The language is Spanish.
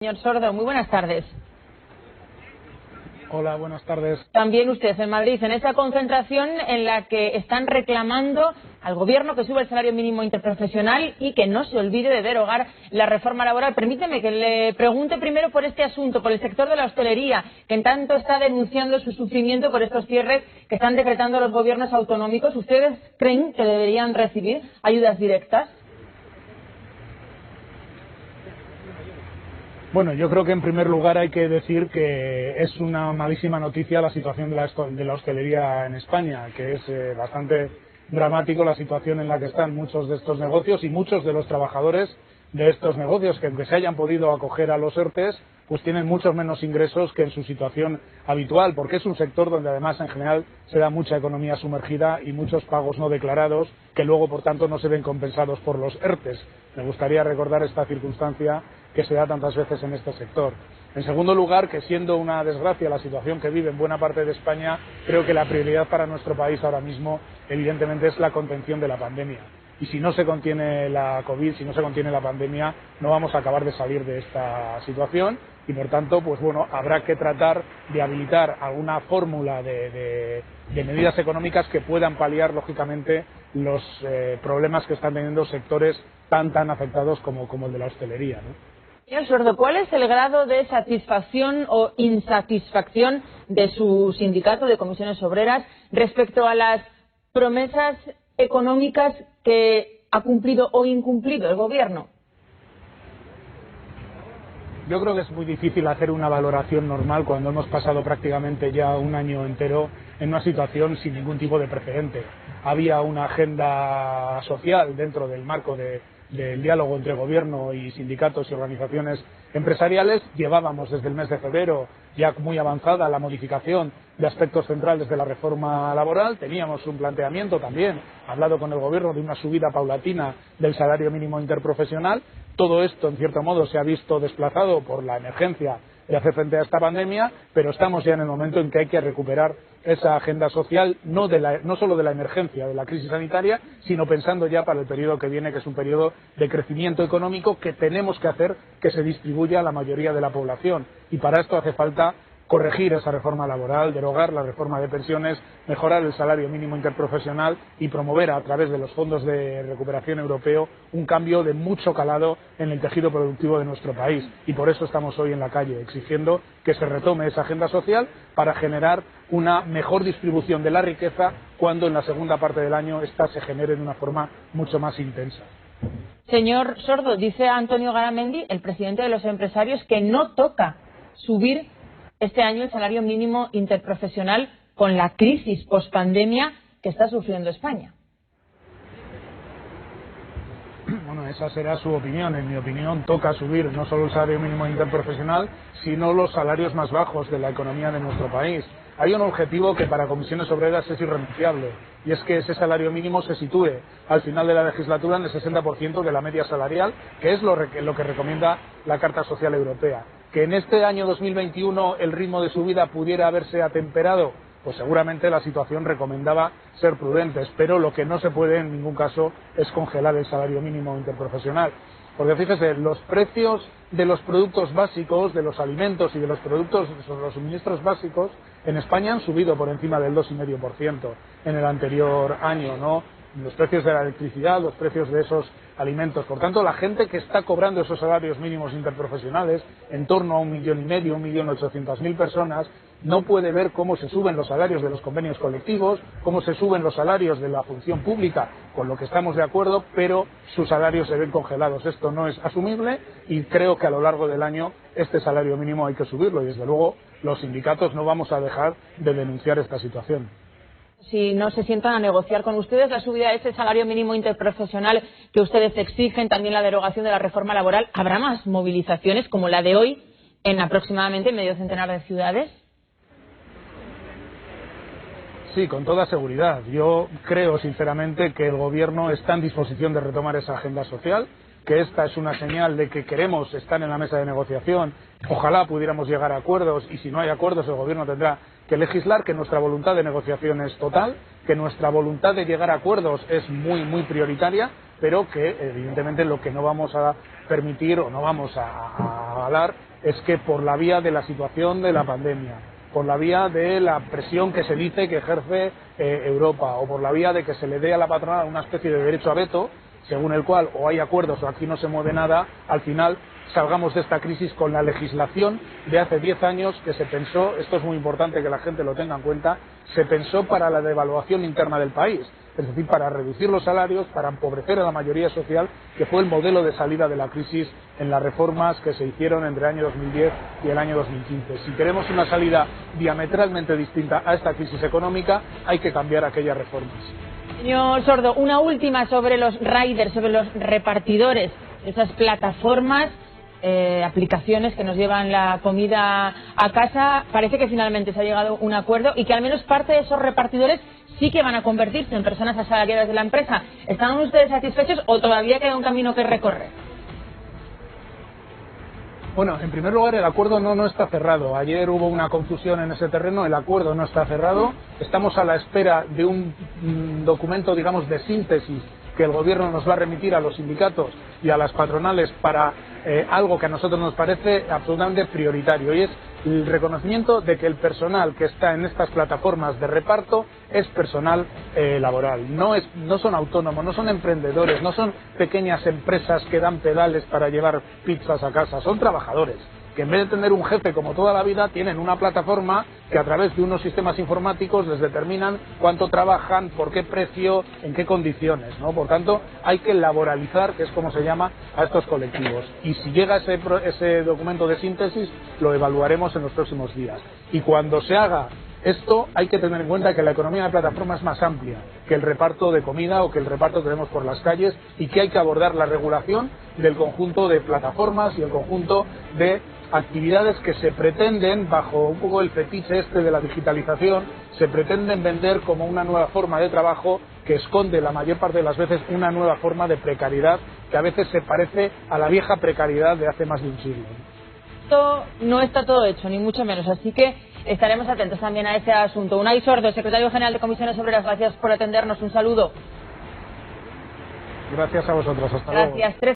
Señor Sordo, muy buenas tardes. Hola, buenas tardes. También usted en Madrid, en esa concentración en la que están reclamando al gobierno que suba el salario mínimo interprofesional y que no se olvide de derogar la reforma laboral. Permíteme que le pregunte primero por este asunto, por el sector de la hostelería, que en tanto está denunciando su sufrimiento por estos cierres que están decretando los gobiernos autonómicos. ¿Ustedes creen que deberían recibir ayudas directas? Bueno, yo creo que en primer lugar hay que decir que es una malísima noticia la situación de la hostelería en España, que es bastante dramático la situación en la que están muchos de estos negocios y muchos de los trabajadores de estos negocios que aunque se hayan podido acoger a los ERTEs, pues tienen muchos menos ingresos que en su situación habitual, porque es un sector donde además en general se da mucha economía sumergida y muchos pagos no declarados que luego por tanto no se ven compensados por los ERTEs. Me gustaría recordar esta circunstancia que se da tantas veces en este sector. En segundo lugar, que siendo una desgracia la situación que vive en buena parte de España, creo que la prioridad para nuestro país ahora mismo evidentemente es la contención de la pandemia. Y si no se contiene la COVID, si no se contiene la pandemia, no vamos a acabar de salir de esta situación y por tanto, pues bueno, habrá que tratar de habilitar alguna fórmula de medidas económicas que puedan paliar lógicamente los problemas que están teniendo sectores tan afectados como el de la hostelería, ¿no? Señor Sordo, ¿cuál es el grado de satisfacción o insatisfacción de su sindicato de comisiones obreras respecto a las promesas económicas que ha cumplido o incumplido el gobierno? Yo creo que es muy difícil hacer una valoración normal cuando hemos pasado prácticamente ya un año entero en una situación sin ningún tipo de precedente. Había una agenda social dentro del marco del diálogo entre gobierno y sindicatos y organizaciones empresariales. Llevábamos desde el mes de febrero ya muy avanzada la modificación de aspectos centrales de la reforma laboral. Teníamos un planteamiento también, hablado con el gobierno, de una subida paulatina del salario mínimo interprofesional. Todo esto, en cierto modo, se ha visto desplazado por la emergencia de hacer frente a esta pandemia, pero estamos ya en el momento en que hay que recuperar esa agenda social, no solo de la emergencia, de la crisis sanitaria, sino pensando ya para el periodo que viene, que es un periodo de crecimiento económico que tenemos que hacer que se distribuya a la mayoría de la población. Y para esto hace falta corregir esa reforma laboral, derogar la reforma de pensiones, mejorar el salario mínimo interprofesional y promover a través de los fondos de recuperación europeo un cambio de mucho calado en el tejido productivo de nuestro país. Y por eso estamos hoy en la calle exigiendo que se retome esa agenda social para generar una mejor distribución de la riqueza cuando en la segunda parte del año ésta se genere de una forma mucho más intensa. Señor Sordo, dice Antonio Garamendi, el presidente de los empresarios, que no toca subir este año el salario mínimo interprofesional con la crisis pospandemia que está sufriendo España. Bueno, esa será su opinión. En mi opinión, toca subir no solo el salario mínimo interprofesional, sino los salarios más bajos de la economía de nuestro país. Hay un objetivo que para Comisiones Obreras es irrenunciable, y es que ese salario mínimo se sitúe al final de la legislatura en el 60% de la media salarial, que es lo que recomienda la Carta Social Europea. Que en este año 2021 el ritmo de subida pudiera haberse atemperado, pues seguramente la situación recomendaba ser prudentes, pero lo que no se puede en ningún caso es congelar el salario mínimo interprofesional. Porque fíjese, los precios de los productos básicos, de los alimentos y de los suministros básicos en España han subido por encima del 2,5% en el anterior año, ¿no? Los precios de la electricidad, los precios de esos alimentos. Por tanto, la gente que está cobrando esos salarios mínimos interprofesionales, en torno a 1,5 millones, 1.800.000 personas, no puede ver cómo se suben los salarios de los convenios colectivos, cómo se suben los salarios de la función pública, con lo que estamos de acuerdo, pero sus salarios se ven congelados. Esto no es asumible y creo que a lo largo del año este salario mínimo hay que subirlo y desde luego los sindicatos no vamos a dejar de denunciar esta situación. Si no se sientan a negociar con ustedes la subida de ese salario mínimo interprofesional que ustedes exigen, también la derogación de la reforma laboral, ¿habrá más movilizaciones como la de hoy en aproximadamente medio centenar de ciudades? Sí, con toda seguridad. Yo creo sinceramente que el Gobierno está en disposición de retomar esa agenda social, que esta es una señal de que queremos estar en la mesa de negociación. Ojalá pudiéramos llegar a acuerdos y si no hay acuerdos el Gobierno tendrá que legislar, que nuestra voluntad de negociación es total, que nuestra voluntad de llegar a acuerdos es muy prioritaria, pero que evidentemente lo que no vamos a permitir o no vamos a avalar es que por la vía de la situación de la pandemia, por la vía de la presión que se dice que ejerce Europa, o por la vía de que se le dé a la patronal una especie de derecho a veto, según el cual o hay acuerdos o aquí no se mueve nada, al final salgamos de esta crisis con la legislación de hace 10 años que se pensó, esto es muy importante que la gente lo tenga en cuenta, se pensó para la devaluación interna del país, es decir, para reducir los salarios, para empobrecer a la mayoría social, que fue el modelo de salida de la crisis en las reformas que se hicieron entre el año 2010 y el año 2015. Si queremos una salida diametralmente distinta a esta crisis económica, hay que cambiar aquellas reformas. Señor Sordo, una última sobre los riders, sobre los repartidores, esas plataformas, aplicaciones que nos llevan la comida a casa. Parece que finalmente se ha llegado a un acuerdo y que al menos parte de esos repartidores sí que van a convertirse en personas asalariadas de la empresa. ¿Están ustedes satisfechos o todavía queda un camino que recorrer? Bueno, en primer lugar, el acuerdo no está cerrado. Ayer hubo una confusión en ese terreno, el acuerdo no está cerrado. Estamos a la espera de un documento, digamos, de síntesis que el Gobierno nos va a remitir a los sindicatos y a las patronales para algo que a nosotros nos parece absolutamente prioritario, y es el reconocimiento de que el personal que está en estas plataformas de reparto es personal laboral, no son autónomos, no son emprendedores, no son pequeñas empresas que dan pedales para llevar pizzas a casa, son trabajadores que en vez de tener un jefe como toda la vida, tienen una plataforma que a través de unos sistemas informáticos les determinan cuánto trabajan, por qué precio, en qué condiciones, ¿no? Por tanto, hay que laboralizar, que es como se llama, a estos colectivos. Y si llega ese documento de síntesis, lo evaluaremos en los próximos días. Y cuando se haga esto, hay que tener en cuenta que la economía de plataforma es más amplia que el reparto de comida o que el reparto que vemos por las calles, y que hay que abordar la regulación del conjunto de plataformas y el conjunto de actividades que se pretenden, bajo un poco el fetiche este de la digitalización, se pretenden vender como una nueva forma de trabajo que esconde la mayor parte de las veces una nueva forma de precariedad que a veces se parece a la vieja precariedad de hace más de un siglo. Esto no está todo hecho, ni mucho menos, así que estaremos atentos también a ese asunto. Unai Sordo, secretario general de Comisiones Obreras, gracias por atendernos, un saludo. Gracias a vosotros, hasta luego. Gracias.